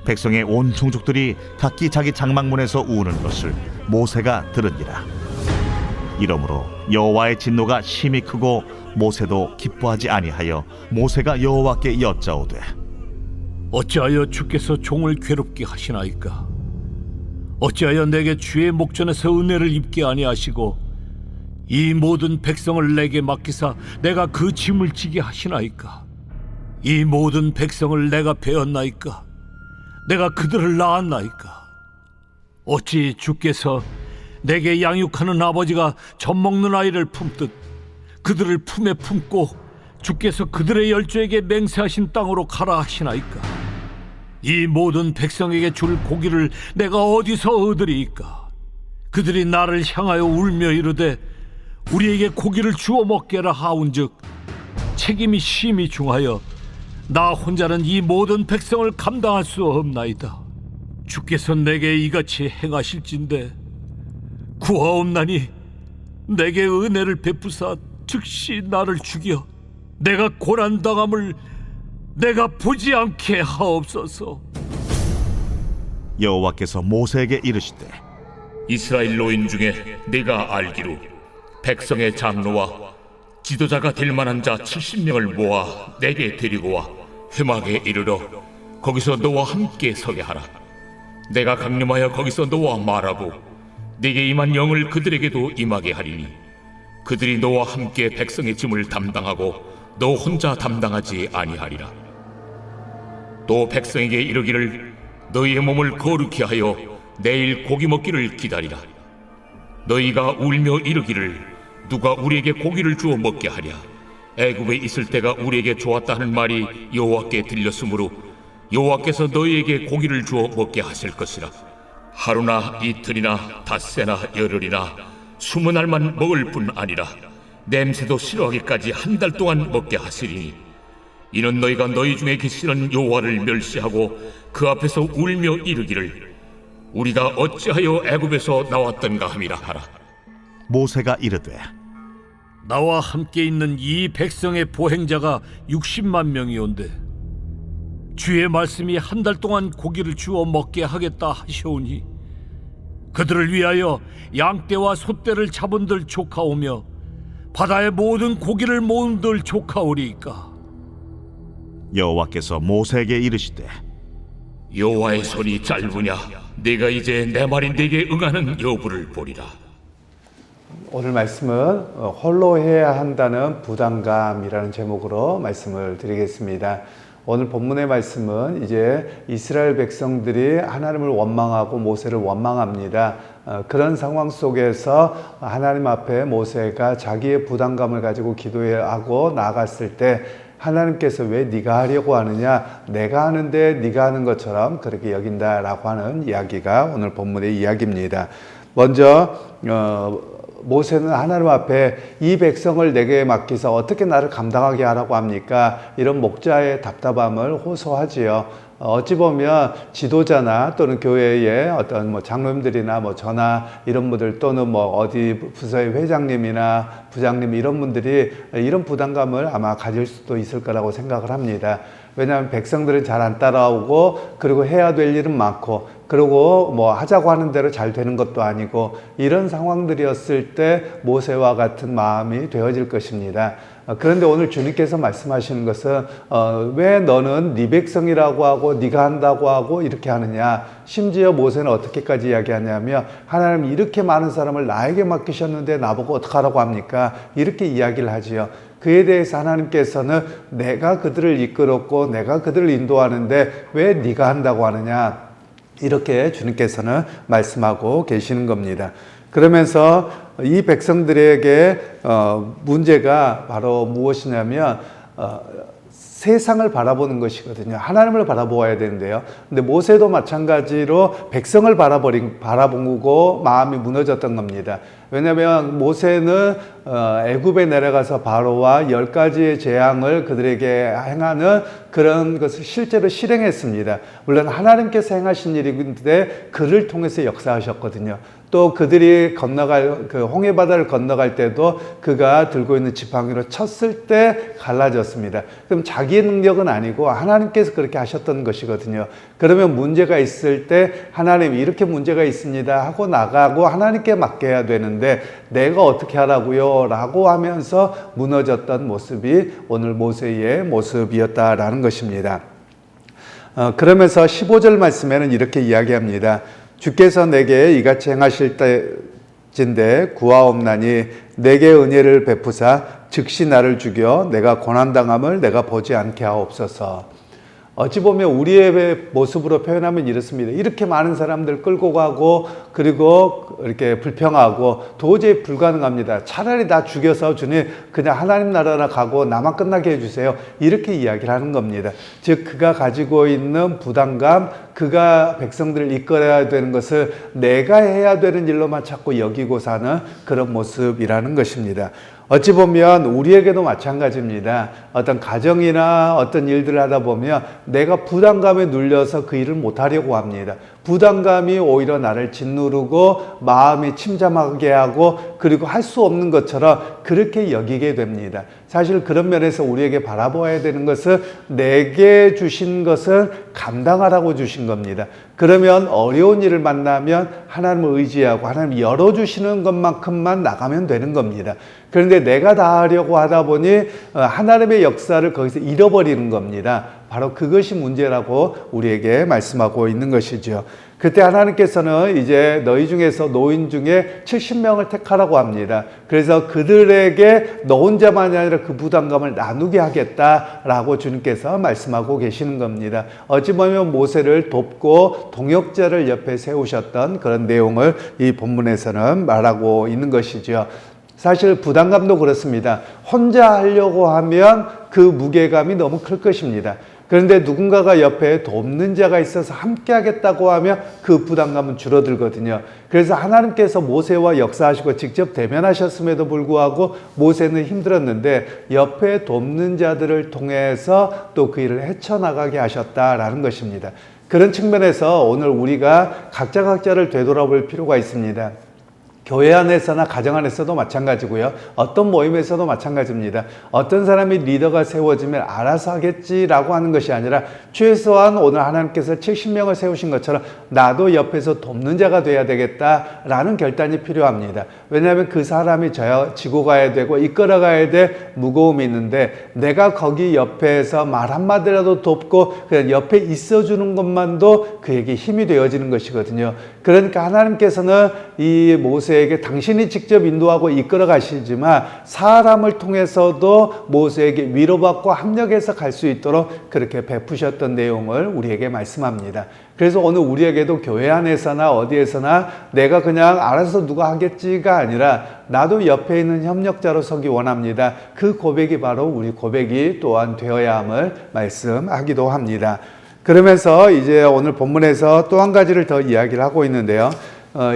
백성의 온 종족들이 각기 자기 장막문에서 우는 것을 모세가 들으니라. 이러므로 여호와의 진노가 심히 크고 모세도 기뻐하지 아니하여 모세가 여호와께 여짜오되 어찌하여 주께서 종을 괴롭게 하시나이까? 어찌하여 내게 주의 목전에서 은혜를 입게 아니하시고 이 모든 백성을 내게 맡기사 내가 그 짐을 지게 하시나이까? 이 모든 백성을 내가 베었나이까? 내가 그들을 낳았나이까? 어찌 주께서 내게 양육하는 아버지가 젖 먹는 아이를 품듯 그들을 품에 품고 주께서 그들의 열조에게 맹세하신 땅으로 가라 하시나이까? 이 모든 백성에게 줄 고기를 내가 어디서 얻으리이까? 그들이 나를 향하여 울며 이르되 우리에게 고기를 주어 먹게라 하온즉 책임이 심히 중하여 나 혼자는 이 모든 백성을 감당할 수 없나이다. 주께서 내게 이같이 행하실진대 구하옵나니 내게 은혜를 베푸사 즉시 나를 죽여 내가 고난당함을 내가 보지 않게 하옵소서. 여호와께서 모세에게 이르시되 이스라엘 노인 중에 네가 알기로 백성의 장로와 지도자가 될 만한 자 70명을 모아 내게 데리고 와 회막에 이르러 거기서 너와 함께 서게 하라. 내가 강림하여 거기서 너와 말하고 네게 임한 영을 그들에게도 임하게 하리니 그들이 너와 함께 백성의 짐을 담당하고 너 혼자 담당하지 아니하리라. 또 백성에게 이르기를 너희의 몸을 거룩히 하여 내일 고기 먹기를 기다리라. 너희가 울며 이르기를 누가 우리에게 고기를 주어 먹게 하랴. 애굽에 있을 때가 우리에게 좋았다 하는 말이 여호와께 들렸으므로 여호와께서 너희에게 고기를 주어 먹게 하실 것이라. 하루나 이틀이나 닷새나 열흘이나 20날만 먹을 뿐 아니라 냄새도 싫어하기까지 한 달 동안 먹게 하시리니 이는 너희가 너희 중에 계시는 여호와를 멸시하고 그 앞에서 울며 이르기를 우리가 어찌하여 애굽에서 나왔던가 함이라 하라. 모세가 이르되 나와 함께 있는 이 백성의 보행자가 60만 명이온데 주의 말씀이 한 달 동안 고기를 주어 먹게 하겠다 하시오니 그들을 위하여 양떼와 소떼를 잡은들 조카오며 바다의 모든 고기를 모은들 조카오리이까? 여호와께서 모세에게 이르시되 여호와의 손이 짧으냐 네가 이제 내 말이 네게 응하는 여부를 보리라. 오늘 말씀은 홀로 해야 한다는 부담감이라는 제목으로 말씀을 드리겠습니다. 오늘 본문의 말씀은 이제 이스라엘 백성들이 하나님을 원망하고 모세를 원망합니다. 그런 상황 속에서 하나님 앞에 모세가 자기의 부담감을 가지고 기도하고 나아갔을 때 하나님께서 왜 네가 하려고 하느냐, 내가 하는데 네가 하는 것처럼 그렇게 여긴다라고 하는 이야기가 오늘 본문의 이야기입니다. 먼저 모세는 하나님 앞에 이 백성을 내게 맡기서 어떻게 나를 감당하게 하라고 합니까? 이런 목자의 답답함을 호소하지요. 어찌 보면 지도자나 또는 교회의 어떤 장로님들이나 전하 이런 분들 또는 어디 부서의 회장님이나 부장님 이런 분들이 이런 부담감을 아마 가질 수도 있을 거라고 생각을 합니다. 왜냐하면 백성들은 잘 안 따라오고 그리고 해야 될 일은 많고 그리고 하자고 하는 대로 잘 되는 것도 아니고 이런 상황들이었을 때 모세와 같은 마음이 되어질 것입니다. 그런데 오늘 주님께서 말씀하시는 것은 왜 너는 네 백성이라고 하고 네가 한다고 하고 이렇게 하느냐. 심지어 모세는 어떻게까지 이야기하냐면 하나님 이렇게 많은 사람을 나에게 맡기셨는데 나보고 어떡하라고 합니까? 이렇게 이야기를 하지요. 그에 대해서 하나님께서는 내가 그들을 이끌었고 내가 그들을 인도하는데 왜 네가 한다고 하느냐. 이렇게 주님께서는 말씀하고 계시는 겁니다. 그러면서 이 백성들에게 문제가 바로 무엇이냐면 세상을 바라보는 것이거든요. 하나님을 바라보아야 되는데요. 근데 모세도 마찬가지로 백성을 바라보고 마음이 무너졌던 겁니다. 왜냐하면 모세는 애굽에 내려가서 바로와 10가지의 재앙을 그들에게 행하는 그런 것을 실제로 실행했습니다. 물론 하나님께서 행하신 일인데 그를 통해서 역사하셨거든요. 또 그들이 건너갈 그 홍해 바다를 건너갈 때도 그가 들고 있는 지팡이로 쳤을 때 갈라졌습니다. 그럼 자기의 능력은 아니고 하나님께서 그렇게 하셨던 것이거든요. 그러면 문제가 있을 때 하나님 이렇게 문제가 있습니다 하고 나가고 하나님께 맡겨야 되는데 내가 어떻게 하라고요? 라고 하면서 무너졌던 모습이 오늘 모세의 모습이었다라는 것입니다. 그러면서 15절 말씀에는 이렇게 이야기합니다. 주께서 내게 이같이 행하실 때인데 구하옵나니 내게 은혜를 베푸사 즉시 나를 죽여 내가 고난당함을 내가 보지 않게 하옵소서. 어찌 보면 우리의 모습으로 표현하면 이렇습니다. 이렇게 많은 사람들 끌고 가고 그리고 이렇게 불평하고 도저히 불가능합니다. 차라리 나 죽여서 주님 그냥 하나님 나라로 가고 나만 끝나게 해주세요. 이렇게 이야기를 하는 겁니다. 즉 그가 가지고 있는 부담감, 그가 백성들을 이끌어야 되는 것을 내가 해야 되는 일로만 자꾸 여기고 사는 그런 모습이라는 것입니다. 어찌 보면 우리에게도 마찬가지입니다. 어떤 가정이나 어떤 일들을 하다 보면 내가 부담감에 눌려서 그 일을 못하려고 합니다. 부담감이 오히려 나를 짓누르고 마음이 침잠하게 하고 그리고 할 수 없는 것처럼 그렇게 여기게 됩니다. 사실 그런 면에서 우리에게 바라보아야 되는 것은 내게 주신 것은 감당하라고 주신 겁니다. 그러면 어려운 일을 만나면 하나님을 의지하고 하나님 열어주시는 것만큼만 나가면 되는 겁니다. 그런데 내가 다 하려고 하다 보니 하나님의 역사를 거기서 잃어버리는 겁니다. 바로 그것이 문제라고 우리에게 말씀하고 있는 것이죠. 그때 하나님께서는 이제 너희 중에서 노인 중에 70명을 택하라고 합니다. 그래서 그들에게 너 혼자만이 아니라 그 부담감을 나누게 하겠다라고 주님께서 말씀하고 계시는 겁니다. 어찌 보면 모세를 돕고 동역자를 옆에 세우셨던 그런 내용을 이 본문에서는 말하고 있는 것이죠. 사실 부담감도 그렇습니다. 혼자 하려고 하면 그 무게감이 너무 클 것입니다. 그런데 누군가가 옆에 돕는 자가 있어서 함께 하겠다고 하면 그 부담감은 줄어들거든요. 그래서 하나님께서 모세와 역사하시고 직접 대면하셨음에도 불구하고 모세는 힘들었는데 옆에 돕는 자들을 통해서 또 그 일을 헤쳐나가게 하셨다라는 것입니다. 그런 측면에서 오늘 우리가 각자를 되돌아볼 필요가 있습니다. 교회 안에서나 가정 안에서도 마찬가지고요. 어떤 모임에서도 마찬가지입니다. 어떤 사람이 리더가 세워지면 알아서 하겠지라고 하는 것이 아니라 최소한 오늘 하나님께서 70명을 세우신 것처럼 나도 옆에서 돕는 자가 돼야 되겠다라는 결단이 필요합니다. 왜냐하면 그 사람이 지고 가야 되고 이끌어 가야 될 무거움이 있는데 내가 거기 옆에서 말 한마디라도 돕고 그냥 옆에 있어주는 것만도 그에게 힘이 되어지는 것이거든요. 그러니까 하나님께서는 이 모세에게 당신이 직접 인도하고 이끌어 가시지만 사람을 통해서도 모세에게 위로받고 합력해서 갈 수 있도록 그렇게 베푸셨던 내용을 우리에게 말씀합니다. 그래서 오늘 우리에게도 교회 안에서나 어디에서나 내가 그냥 알아서 누가 하겠지가 아니라 나도 옆에 있는 협력자로 서기 원합니다. 그 고백이 바로 우리 고백이 또한 되어야 함을 말씀하기도 합니다. 그러면서 이제 오늘 본문에서 또 한 가지를 더 이야기를 하고 있는데요.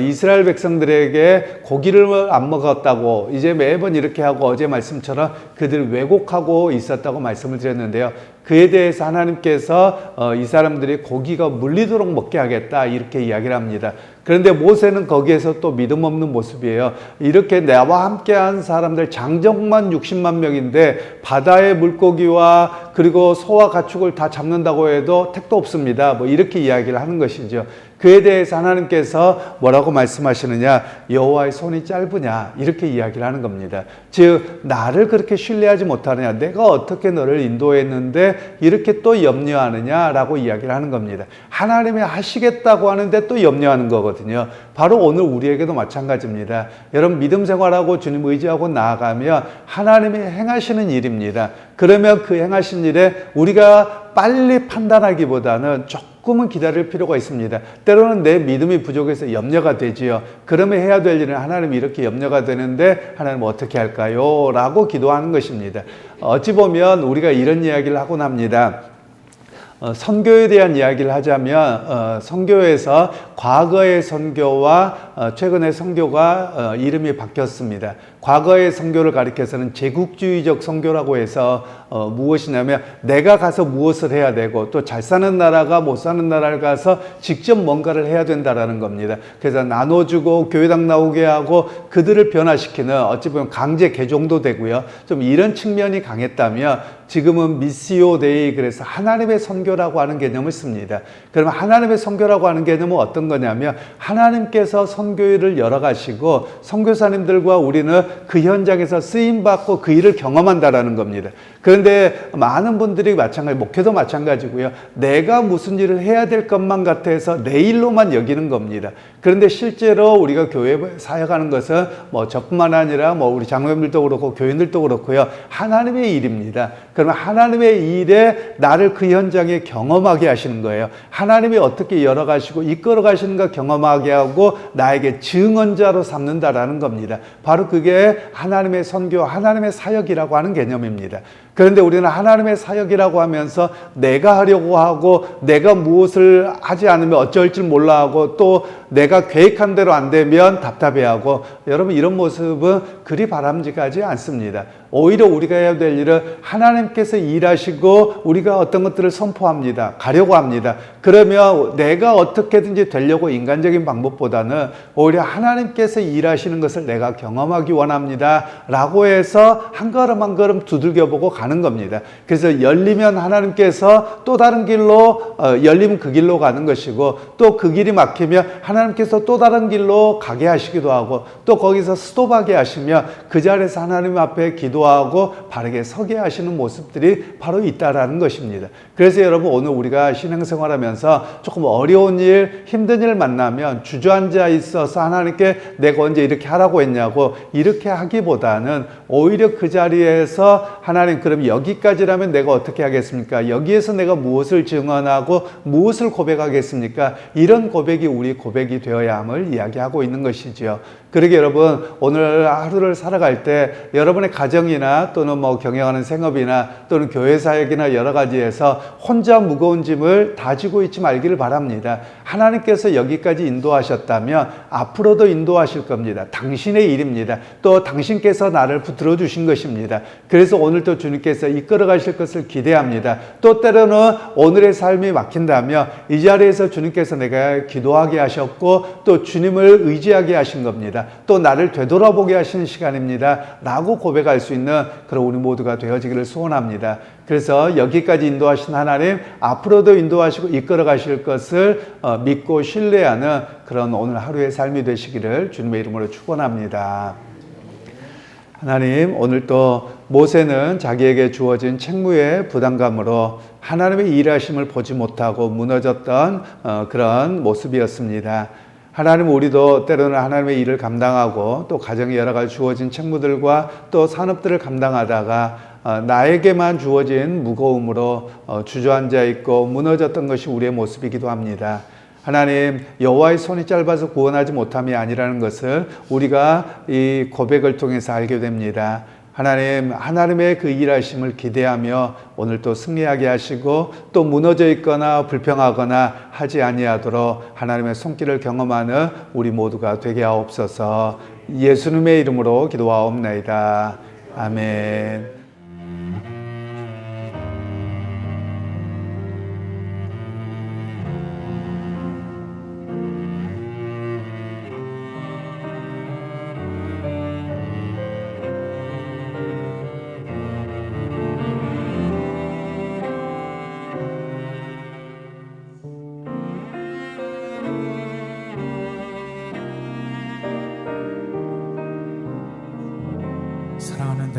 이스라엘 백성들에게 고기를 안 먹었다고 이제 매번 이렇게 하고 어제 말씀처럼 그들을 왜곡하고 있었다고 말씀을 드렸는데요. 그에 대해서 하나님께서 이 사람들이 고기가 물리도록 먹게 하겠다 이렇게 이야기를 합니다. 그런데 모세는 거기에서 또 믿음 없는 모습이에요. 이렇게 나와 함께한 사람들 장정만 60만 명인데 바다의 물고기와 그리고 소와 가축을 다 잡는다고 해도 택도 없습니다. 뭐 이렇게 이야기를 하는 것이죠. 그에 대해서 하나님께서 뭐라고 말씀하시느냐, 여호와의 손이 짧으냐 이렇게 이야기를 하는 겁니다. 즉 나를 그렇게 신뢰하지 못하느냐, 내가 어떻게 너를 인도했는데 이렇게 또 염려하느냐라고 이야기를 하는 겁니다. 하나님이 하시겠다고 하는데 또 염려하는 거거든요. 바로 오늘 우리에게도 마찬가지입니다. 여러분 믿음 생활하고 주님 의지하고 나아가면 하나님이 행하시는 일입니다. 그러면 그 행하신 일에 우리가 빨리 판단하기보다는 조금은 기다릴 필요가 있습니다. 때로는 내 믿음이 부족해서 염려가 되지요. 그러면 해야 될 일은 하나님이 이렇게 염려가 되는데 하나님 어떻게 할까요? 라고 기도하는 것입니다. 어찌 보면 우리가 이런 이야기를 하곤 합니다. 선교에 대한 이야기를 하자면 선교에서 과거의 선교와 최근의 선교가 이름이 바뀌었습니다. 과거의 선교를 가리켜서는 제국주의적 선교라고 해서 무엇이냐면 내가 가서 무엇을 해야 되고 또 잘 사는 나라가 못 사는 나라를 가서 직접 뭔가를 해야 된다라는 겁니다. 그래서 나눠주고 교회당 나오게 하고 그들을 변화시키는 어찌 보면 강제 개종도 되고요. 좀 이런 측면이 강했다면 지금은 미시오 데이, 그래서 하나님의 선교라고 하는 개념을 씁니다. 그러면 하나님의 선교라고 하는 개념은 어떤 거냐면 하나님께서 선교일을 열어가시고 선교사님들과 우리는 그 현장에서 쓰임받고 그 일을 경험한다라는 겁니다. 그런데 많은 분들이 마찬가지, 목회도 마찬가지고요. 내가 무슨 일을 해야 될 것만 같아서 내 일로만 여기는 겁니다. 그런데 실제로 우리가 교회 사역하는 것은 뭐 저뿐만 아니라 뭐 우리 장로님들도 그렇고 교인들도 그렇고요. 하나님의 일입니다. 그러면 하나님의 일에 나를 그 현장에 경험하게 하시는 거예요. 하나님이 어떻게 열어가시고 이끌어 가시는가 경험하게 하고 나에게 증언자로 삼는다라는 겁니다. 바로 그게 하나님의 선교, 하나님의 사역이라고 하는 개념입니다. 그런데 우리는 하나님의 사역이라고 하면서 내가 하려고 하고 내가 무엇을 하지 않으면 어쩔 줄 몰라 하고 또 내가 계획한 대로 안 되면 답답해하고, 여러분 이런 모습은 그리 바람직하지 않습니다. 오히려 우리가 해야 될 일은 하나님께서 일하시고 우리가 어떤 것들을 선포합니다. 가려고 합니다. 그러면 내가 어떻게든지 되려고 인간적인 방법보다는 오히려 하나님께서 일하시는 것을 내가 경험하기 원합니다 라고 해서 한 걸음 한 걸음 두들겨보고 가는 겁니다. 그래서 열리면 하나님께서 또 다른 길로 열리면 그 길로 가는 것이고, 또 그 길이 막히면 하나님께서 또 다른 길로 가게 하시기도 하고, 또 거기서 스톱하게 하시면 그 자리에서 하나님 앞에 기도하고 바르게 서게 하시는 모습들이 바로 있다라는 것입니다. 그래서 여러분 오늘 우리가 신앙생활하면서 조금 어려운 일, 힘든 일 만나면 주저앉아 있어서 하나님께 내가 언제 이렇게 하라고 했냐고 이렇게 하기보다는 오히려 그 자리에서 하나님, 그럼 여기까지라면 내가 어떻게 하겠습니까? 여기에서 내가 무엇을 증언하고 무엇을 고백하겠습니까? 이런 고백이 우리 고백이 되어야 함을 이야기하고 있는 것이지요. 그러게 여러분 오늘 하루를 살아갈 때 여러분의 가정이나 또는 뭐 경영하는 생업이나 또는 교회 사역이나 여러 가지에서 혼자 무거운 짐을 다 지고 있지 말기를 바랍니다. 하나님께서 여기까지 인도하셨다면 앞으로도 인도하실 겁니다. 당신의 일입니다. 또 당신께서 나를 붙들어 주신 것입니다. 그래서 오늘 또 주님께서 이끌어 가실 것을 기대합니다. 또 때로는 오늘의 삶이 막힌다면 이 자리에서 주님께서 내가 기도하게 하셨고 또 주님을 의지하게 하신 겁니다. 또 나를 되돌아보게 하시는 시간입니다 라고 고백할 수 있는 그런 우리 모두가 되어지기를 소원합니다. 그래서 여기까지 인도하신 하나님, 앞으로도 인도하시고 이끌어 가실 것을 믿고 신뢰하는 그런 오늘 하루의 삶이 되시기를 주님의 이름으로 축원합니다. 하나님, 오늘 또 모세는 자기에게 주어진 책무의 부담감으로 하나님의 일하심을 보지 못하고 무너졌던 그런 모습이었습니다. 하나님, 우리도 때로는 하나님의 일을 감당하고 또 가정에 여러 가지 주어진 책무들과 또 산업들을 감당하다가 나에게만 주어진 무거움으로 주저앉아 있고 무너졌던 것이 우리의 모습이기도 합니다. 하나님, 여호와의 손이 짧아서 구원하지 못함이 아니라는 것을 우리가 이 고백을 통해서 알게 됩니다. 하나님, 하나님의 그 일하심을 기대하며 오늘 또 승리하게 하시고 또 무너져 있거나 불평하거나 하지 아니하도록 하나님의 손길을 경험하는 우리 모두가 되게 하옵소서. 예수님의 이름으로 기도하옵나이다. 아멘.